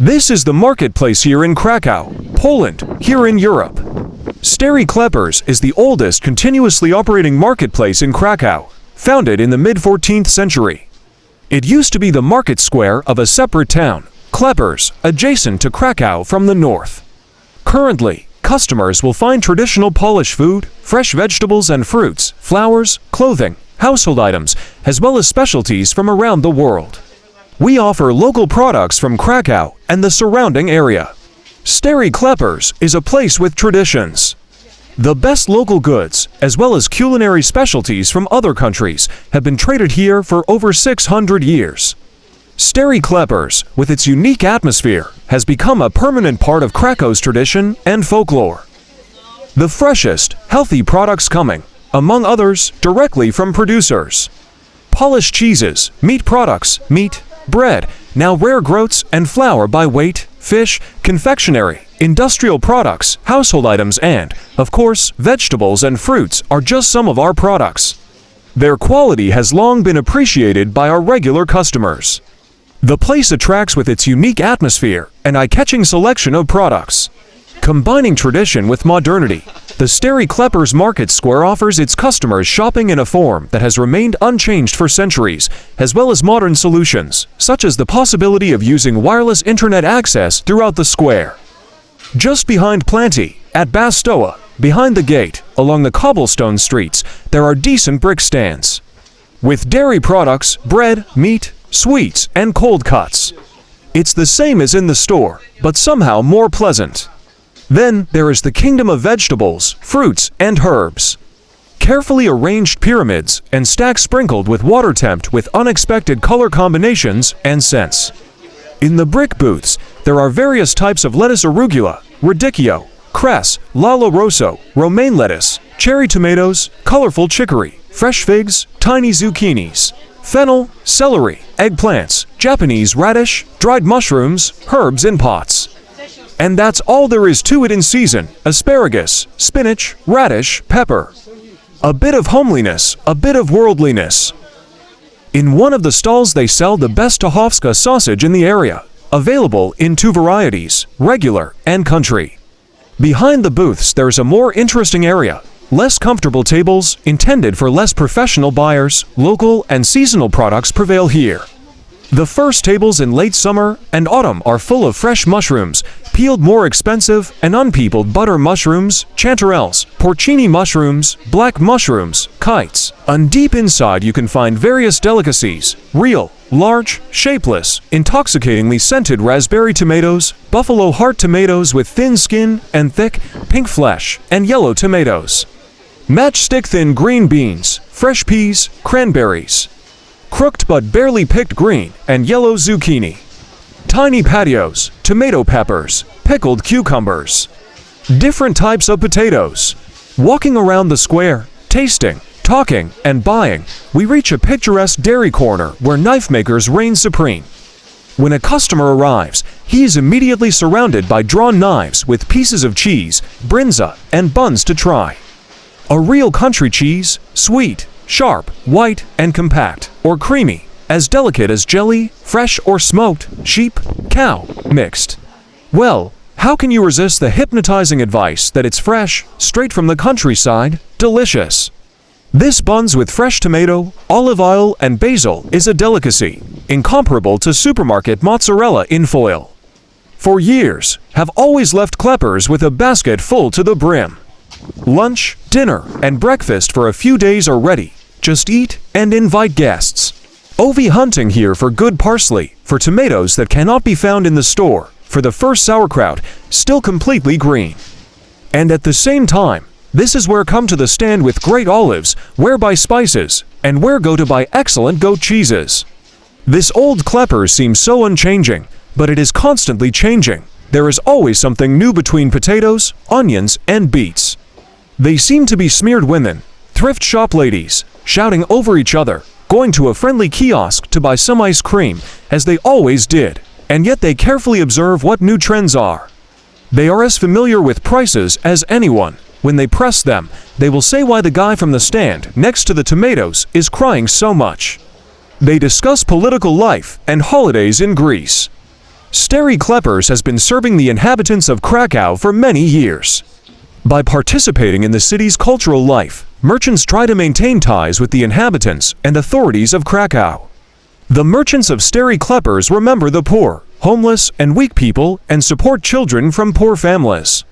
This is the marketplace here in Kraków, Poland, here in Europe. STARY KLEPARZ is the oldest continuously operating marketplace in Kraków, founded in the mid-14th century. It used to be the market square of a separate town, Klepers, adjacent to Kraków from the north. Currently, customers will find traditional Polish food, fresh vegetables and fruits, flowers, clothing, household items, as well as specialties from around the world. We offer local products from Kraków and the surrounding area. STARY KLEPARZ is a place with traditions. The best local goods, as well as culinary specialties from other countries, have been traded here for over 600 years. STARY KLEPARZ, with its unique atmosphere, has become a permanent part of Krakow's tradition and folklore. The freshest, healthy products coming, among others, directly from producers. Polish cheeses, meat products, meat, bread, now rare groats and flour by weight, fish, confectionery, industrial products, household items and, of course, vegetables and fruits are just some of our products. Their quality has long been appreciated by our regular customers. The place attracts with its unique atmosphere and eye-catching selection of products. Combining tradition with modernity, the STARY KLEPARZ Market Square offers its customers shopping in a form that has remained unchanged for centuries, as well as modern solutions, such as the possibility of using wireless internet access throughout the square. Just behind Planty, at Bastoa, behind the gate, along the cobblestone streets, there are decent brick stands. With dairy products, bread, meat, sweets, and cold cuts. It's the same as in the store, but somehow more pleasant. Then there is the kingdom of vegetables, fruits, and herbs. Carefully arranged pyramids and stacks sprinkled with water tempt with unexpected color combinations and scents. In the brick booths, there are various types of lettuce arugula, radicchio, cress, lalo rosso, romaine lettuce, cherry tomatoes, colorful chicory, fresh figs, tiny zucchinis, fennel, celery, eggplants, Japanese radish, dried mushrooms, herbs in pots. And that's all there is to it in season: asparagus, spinach, radish, pepper. A bit of homeliness, a bit of worldliness. In one of the stalls they sell the best Tahovska sausage in the area, available in 2 varieties, regular and country. Behind the booths there's a more interesting area, less comfortable tables intended for less professional buyers. Local and seasonal products prevail here. The first tables in late summer and autumn are full of fresh mushrooms, peeled more expensive and unpeeled butter mushrooms, chanterelles, porcini mushrooms, black mushrooms, kites. And deep inside you can find various delicacies: real, large, shapeless, intoxicatingly scented raspberry tomatoes, buffalo heart tomatoes with thin skin and thick, pink flesh, and yellow tomatoes. Matchstick thin green beans, fresh peas, cranberries. Crooked but barely picked green and yellow zucchini. Tiny patios, tomato peppers, pickled cucumbers. Different types of potatoes. Walking around the square, tasting, talking, and buying, we reach a picturesque dairy corner where knife makers reign supreme. When a customer arrives, he is immediately surrounded by drawn knives with pieces of cheese, brinza, and buns to try. A real country cheese, sweet, sharp, white, and compact, or creamy, as delicate as jelly, fresh or smoked, sheep, cow, mixed. Well, how can you resist the hypnotizing advice that it's fresh, straight from the countryside, delicious? This buns with fresh tomato, olive oil, and basil is a delicacy, incomparable to supermarket mozzarella in foil. For years, have always left Klepers with a basket full to the brim. Lunch, dinner, and breakfast for a few days are ready. Just eat and invite guests. OV hunting here for good parsley, for tomatoes that cannot be found in the store, for the first sauerkraut, still completely green. And at the same time, this is where come to the stand with great olives, where buy spices, and where go to buy excellent goat cheeses. This old Klepers seems so unchanging, but it is constantly changing. There is always something new between potatoes, onions, and beets. They seem to be smeared women, thrift shop ladies, shouting over each other, going to a friendly kiosk to buy some ice cream, as they always did, and yet they carefully observe what new trends are. They are as familiar with prices as anyone. When they press them, they will say why the guy from the stand next to the tomatoes is crying so much. They discuss political life and holidays in Greece. STARY KLEPARZ has been serving the inhabitants of Kraków for many years. By participating in the city's cultural life, merchants try to maintain ties with the inhabitants and authorities of Kraków. The merchants of STARY KLEPARZ remember the poor, homeless, and weak people and support children from poor families.